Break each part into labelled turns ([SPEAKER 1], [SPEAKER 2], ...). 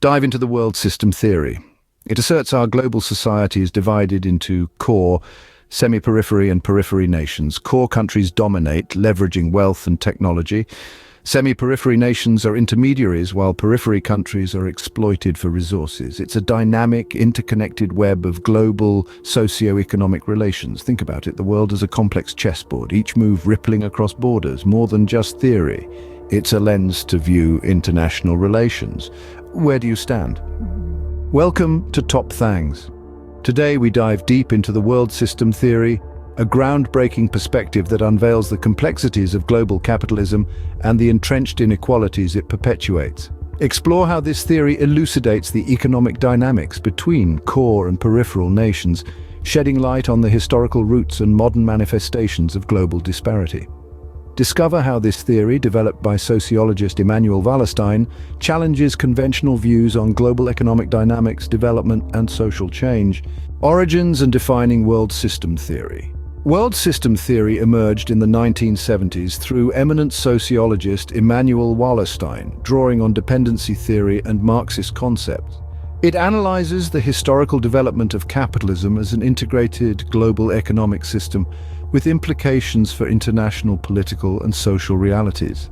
[SPEAKER 1] dive into the world system theory. It asserts our global society is divided into core, semi-periphery and periphery nations. Core countries dominate, leveraging wealth and technology. Semi-periphery nations are intermediaries, while periphery countries are exploited for resources. It's a dynamic, interconnected web of global socio-economic relations. Think about it, the world is a complex chessboard, each move rippling across borders, more than just theory. It's a lens to view international relations. Where do you stand? Welcome to Top Thangs. Today we dive deep into the world system theory, a groundbreaking perspective that unveils the complexities of global capitalism and the entrenched inequalities it perpetuates. Explore how this theory elucidates the economic dynamics between core and peripheral nations, shedding light on the historical roots and modern manifestations of global disparity. Discover how this theory, developed by sociologist Immanuel Wallerstein, challenges conventional views on global economic dynamics, development, and social change. Origins and defining world system theory. World system theory emerged in the 1970s through eminent sociologist Immanuel Wallerstein, drawing on dependency theory and Marxist concepts. It analyzes the historical development of capitalism as an integrated global economic system with implications for international political and social realities.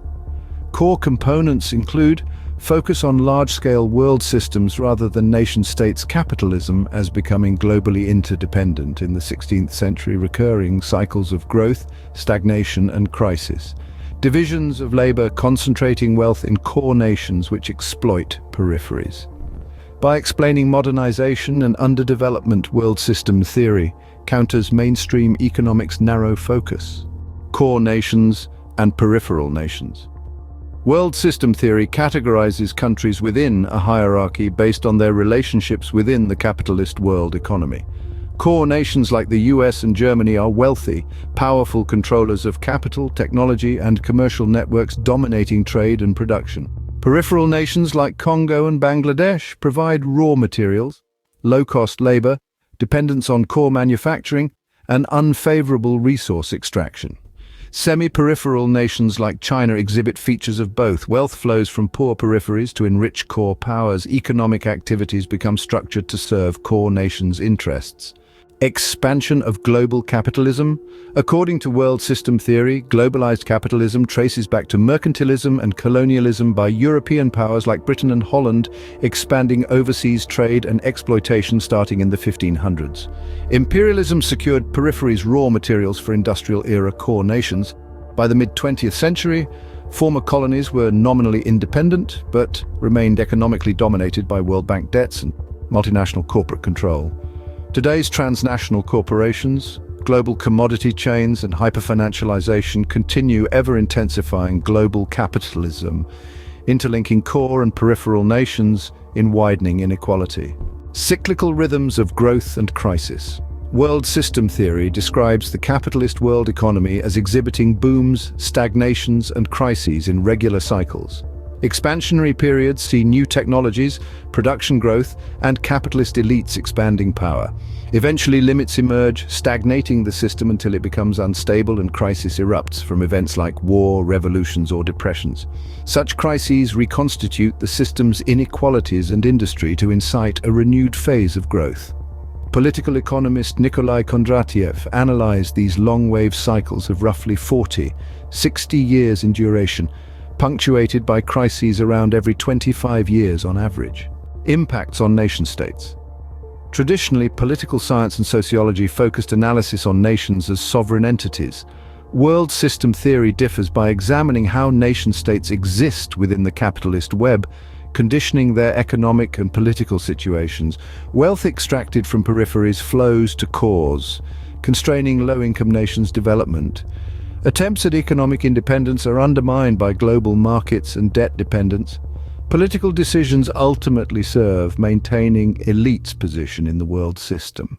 [SPEAKER 1] Core components include focus on large-scale world systems rather than nation-states, capitalism as becoming globally interdependent in the 16th century, recurring cycles of growth, stagnation and crisis. Divisions of labor concentrating wealth in core nations which exploit peripheries. By explaining modernization and underdevelopment, world system theory counters mainstream economics' narrow focus. Core nations and peripheral nations. World system theory categorizes countries within a hierarchy based on their relationships within the capitalist world economy. Core nations like the US and Germany are wealthy, powerful controllers of capital, technology, and commercial networks dominating trade and production. Peripheral nations like Congo and Bangladesh provide raw materials, low-cost labor, dependence on core manufacturing, and unfavorable resource extraction. Semi-peripheral nations like China exhibit features of both. Wealth flows from poor peripheries to enrich core powers. Economic activities become structured to serve core nations' interests. Expansion of global capitalism. According to world system theory, globalized capitalism traces back to mercantilism and colonialism by European powers like Britain and Holland, expanding overseas trade and exploitation starting in the 1500s. Imperialism secured peripheries raw materials for industrial-era core nations. By the mid-20th century, former colonies were nominally independent, but remained economically dominated by World Bank debts and multinational corporate control. Today's transnational corporations, global commodity chains, and hyperfinancialization continue ever-intensifying global capitalism, interlinking core and peripheral nations in widening inequality. Cyclical rhythms of growth and crisis. World system theory describes the capitalist world economy as exhibiting booms, stagnations, and crises in regular cycles. Expansionary periods see new technologies, production growth, and capitalist elites expanding power. Eventually, limits emerge, stagnating the system until it becomes unstable and crisis erupts from events like war, revolutions, or depressions. Such crises reconstitute the system's inequalities and industry to incite a renewed phase of growth. Political economist Nikolai Kondratiev analyzed these long-wave cycles of roughly 60 years in duration, punctuated by crises around every 25 years on average. Impacts on nation-states. Traditionally, political science and sociology focused analysis on nations as sovereign entities. World system theory differs by examining how nation-states exist within the capitalist web, conditioning their economic and political situations. Wealth extracted from peripheries flows to cores, constraining low-income nations' development. Attempts at economic independence are undermined by global markets and debt dependence. Political decisions ultimately serve maintaining elites' position in the world system.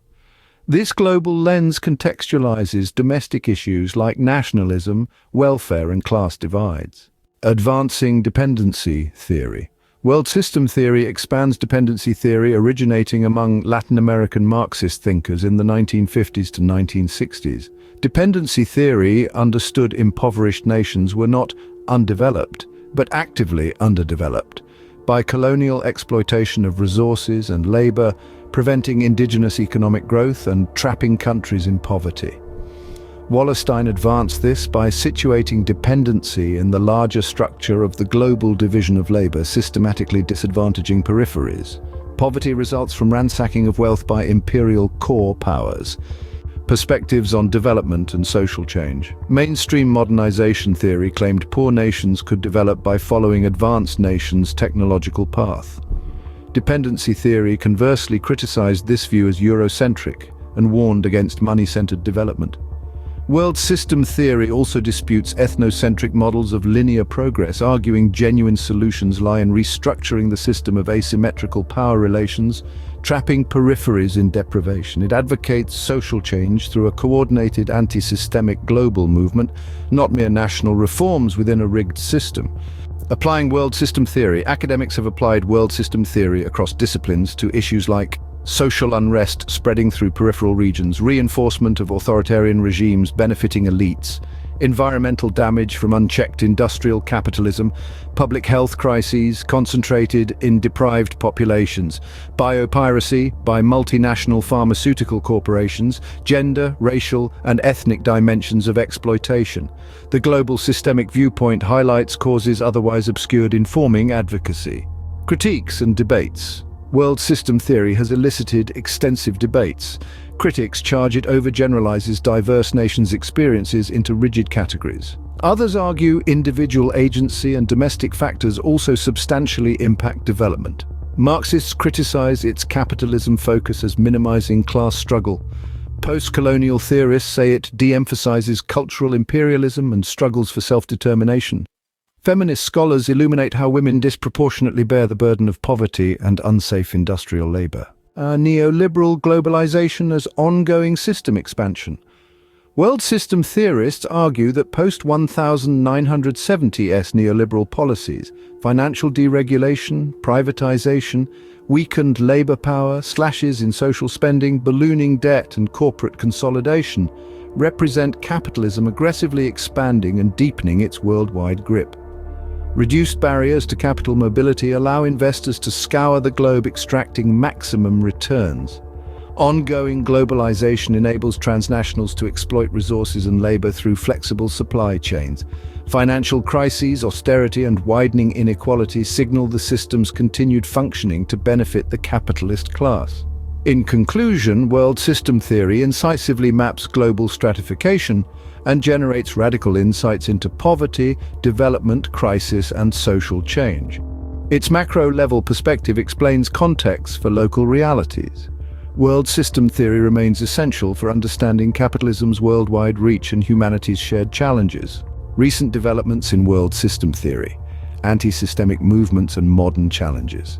[SPEAKER 1] This global lens contextualizes domestic issues like nationalism, welfare, and class divides. Advancing dependency theory. World system theory expands dependency theory originating among Latin American Marxist thinkers in the 1950s to 1960s. Dependency theory understood impoverished nations were not undeveloped, but actively underdeveloped. by colonial exploitation of resources and labor, preventing indigenous economic growth and trapping countries in poverty. Wallerstein advanced this by situating dependency in the larger structure of the global division of labor, systematically disadvantaging peripheries. Poverty results from ransacking of wealth by imperial core powers. Perspectives on development and social change. Mainstream modernization theory claimed poor nations could develop by following advanced nations' technological path. Dependency theory conversely criticized this view as Eurocentric and warned against money-centered development. World system theory also disputes ethnocentric models of linear progress, arguing genuine solutions lie in restructuring the system of asymmetrical power relations, trapping peripheries in deprivation. It advocates social change through a coordinated anti-systemic global movement, not mere national reforms within a rigged system. Applying world system theory, academics have applied world system theory across disciplines to issues like social unrest spreading through peripheral regions, reinforcement of authoritarian regimes benefiting elites, environmental damage from unchecked industrial capitalism, public health crises concentrated in deprived populations, biopiracy by multinational pharmaceutical corporations, gender, racial, and ethnic dimensions of exploitation. The global systemic viewpoint highlights causes otherwise obscured, informing advocacy. Critiques and debates. World system theory has elicited extensive debates. Critics charge it overgeneralizes diverse nations' experiences into rigid categories. Others argue individual agency and domestic factors also substantially impact development. Marxists criticize its capitalism focus as minimizing class struggle. Post-colonial theorists say it de-emphasizes cultural imperialism and struggles for self-determination. Feminist scholars illuminate how women disproportionately bear the burden of poverty and unsafe industrial labor. Neoliberal globalization as ongoing system expansion. World system theorists argue that post-1970s neoliberal policies, financial deregulation, privatization, weakened labor power, slashes in social spending, ballooning debt, and corporate consolidation represent capitalism aggressively expanding and deepening its worldwide grip. Reduced barriers to capital mobility allow investors to scour the globe, extracting maximum returns. Ongoing globalization enables transnationals to exploit resources and labor through flexible supply chains. Financial crises, austerity, and widening inequality signal the system's continued functioning to benefit the capitalist class. In conclusion, world system theory incisively maps global stratification and generates radical insights into poverty, development, crisis, and social change. Its macro-level perspective explains context for local realities. World system theory remains essential for understanding capitalism's worldwide reach and humanity's shared challenges. Recent developments in world system theory, anti-systemic movements, and modern challenges.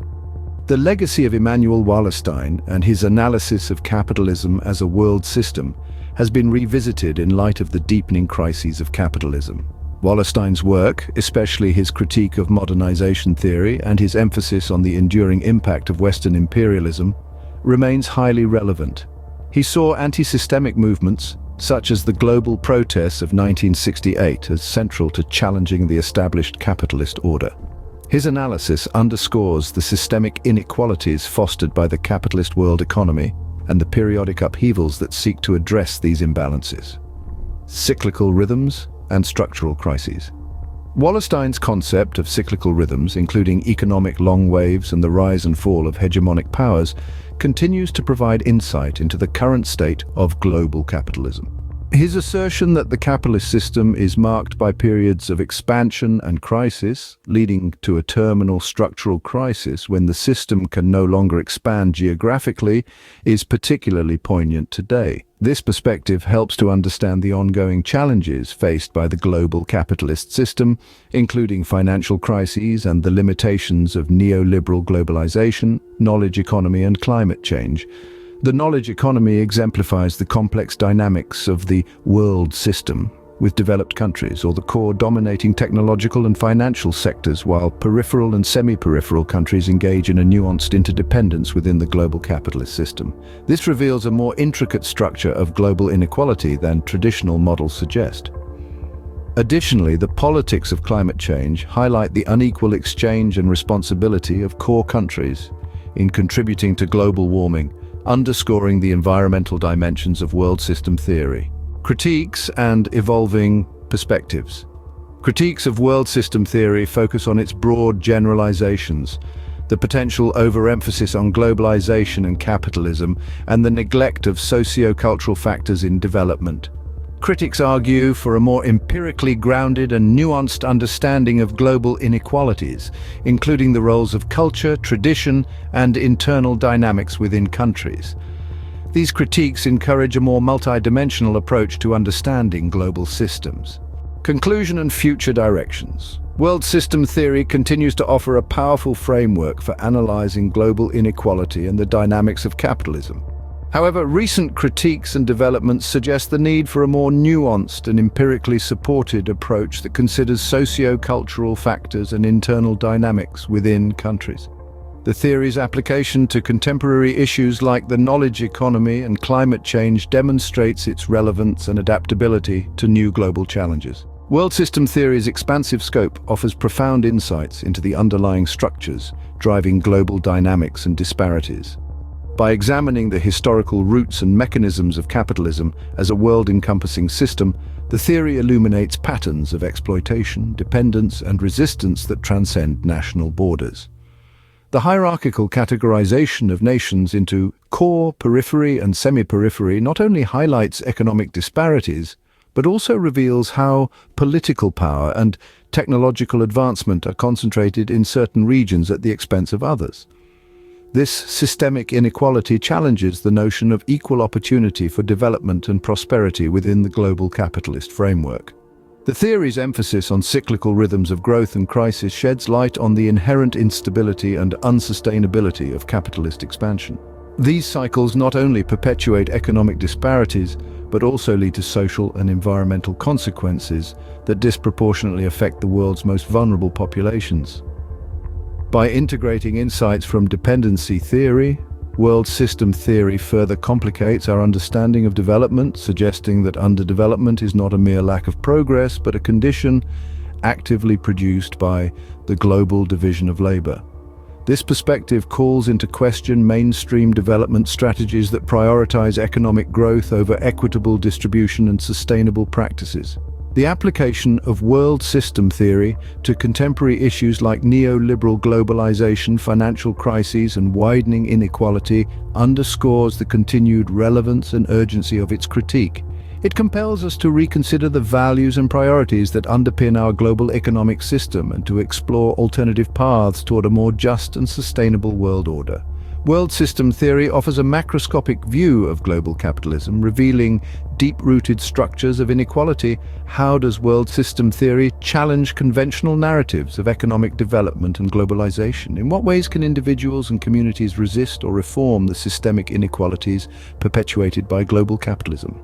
[SPEAKER 1] The legacy of Immanuel Wallerstein and his analysis of capitalism as a world system has been revisited in light of the deepening crises of capitalism. Wallerstein's work, especially his critique of modernization theory and his emphasis on the enduring impact of Western imperialism, remains highly relevant. He saw anti-systemic movements, such as the global protests of 1968, as central to challenging the established capitalist order. His analysis underscores the systemic inequalities fostered by the capitalist world economy and the periodic upheavals that seek to address these imbalances. Cyclical rhythms and structural crises. Wallerstein's concept of cyclical rhythms, including economic long waves and the rise and fall of hegemonic powers, continues to provide insight into the current state of global capitalism. His assertion that the capitalist system is marked by periods of expansion and crisis, leading to a terminal structural crisis when the system can no longer expand geographically, is particularly poignant today. This perspective helps to understand the ongoing challenges faced by the global capitalist system, including financial crises and the limitations of neoliberal globalization, knowledge economy, and climate change. The knowledge economy exemplifies the complex dynamics of the world system, with developed countries or the core dominating technological and financial sectors, while peripheral and semi-peripheral countries engage in a nuanced interdependence within the global capitalist system. This reveals a more intricate structure of global inequality than traditional models suggest. Additionally, the politics of climate change highlight the unequal exchange and responsibility of core countries in contributing to global warming, underscoring the environmental dimensions of world system theory. Critiques and evolving perspectives. Critiques of world system theory focus on its broad generalizations, the potential overemphasis on globalization and capitalism, and the neglect of socio-cultural factors in development. Critics argue for a more empirically grounded and nuanced understanding of global inequalities, including the roles of culture, tradition, and internal dynamics within countries. These critiques encourage a more multidimensional approach to understanding global systems. Conclusion and future directions. World system theory continues to offer a powerful framework for analyzing global inequality and the dynamics of capitalism. However, recent critiques and developments suggest the need for a more nuanced and empirically supported approach that considers socio-cultural factors and internal dynamics within countries. The theory's application to contemporary issues like the knowledge economy and climate change demonstrates its relevance and adaptability to new global challenges. World system theory's expansive scope offers profound insights into the underlying structures driving global dynamics and disparities. By examining the historical roots and mechanisms of capitalism as a world-encompassing system, the theory illuminates patterns of exploitation, dependence, and resistance that transcend national borders. The hierarchical categorization of nations into core, periphery, and semi-periphery not only highlights economic disparities, but also reveals how political power and technological advancement are concentrated in certain regions at the expense of others. This systemic inequality challenges the notion of equal opportunity for development and prosperity within the global capitalist framework. The theory's emphasis on cyclical rhythms of growth and crisis sheds light on the inherent instability and unsustainability of capitalist expansion. These cycles not only perpetuate economic disparities, but also lead to social and environmental consequences that disproportionately affect the world's most vulnerable populations. By integrating insights from dependency theory, world system theory further complicates our understanding of development, suggesting that underdevelopment is not a mere lack of progress, but a condition actively produced by the global division of labor. This perspective calls into question mainstream development strategies that prioritize economic growth over equitable distribution and sustainable practices. The application of world system theory to contemporary issues like neoliberal globalization, financial crises, and widening inequality underscores the continued relevance and urgency of its critique. It compels us to reconsider the values and priorities that underpin our global economic system and to explore alternative paths toward a more just and sustainable world order. World system theory offers a macroscopic view of global capitalism, revealing deep-rooted structures of inequality. How does world system theory challenge conventional narratives of economic development and globalization? In what ways can individuals and communities resist or reform the systemic inequalities perpetuated by global capitalism?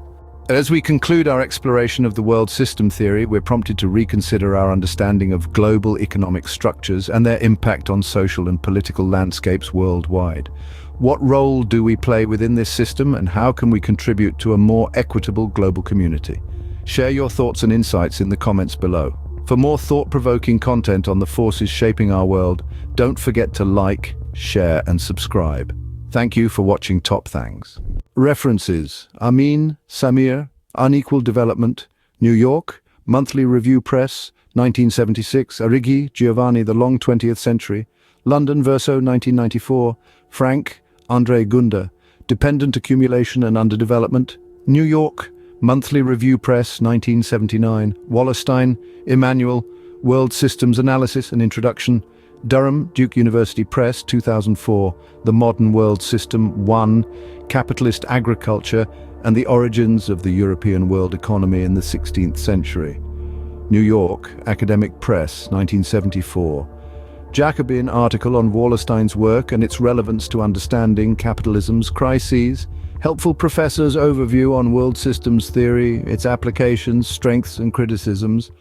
[SPEAKER 1] As we conclude our exploration of the world system theory, we're prompted to reconsider our understanding of global economic structures and their impact on social and political landscapes worldwide. What role do we play within this system, and how can we contribute to a more equitable global community? Share your thoughts and insights in the comments below. For more thought-provoking content on the forces shaping our world, don't forget to like, share, and subscribe. Thank you for watching Top Thangs. References: Amin, Samir, Unequal Development, New York, Monthly Review Press, 1976, Arrighi, Giovanni, The Long 20th Century, London, Verso, 1994, Frank, Andre Gunda, Dependent Accumulation and Underdevelopment, New York, Monthly Review Press, 1979, Wallerstein, Immanuel, World Systems Analysis and Introduction, Durham, Duke University Press, 2004, The Modern World System 1, Capitalist Agriculture and the Origins of the European World Economy in the 16th Century. New York, Academic Press, 1974. Jacobin article on Wallerstein's work and its relevance to understanding capitalism's crises. Helpful professor's overview on world systems theory, its applications, strengths and criticisms.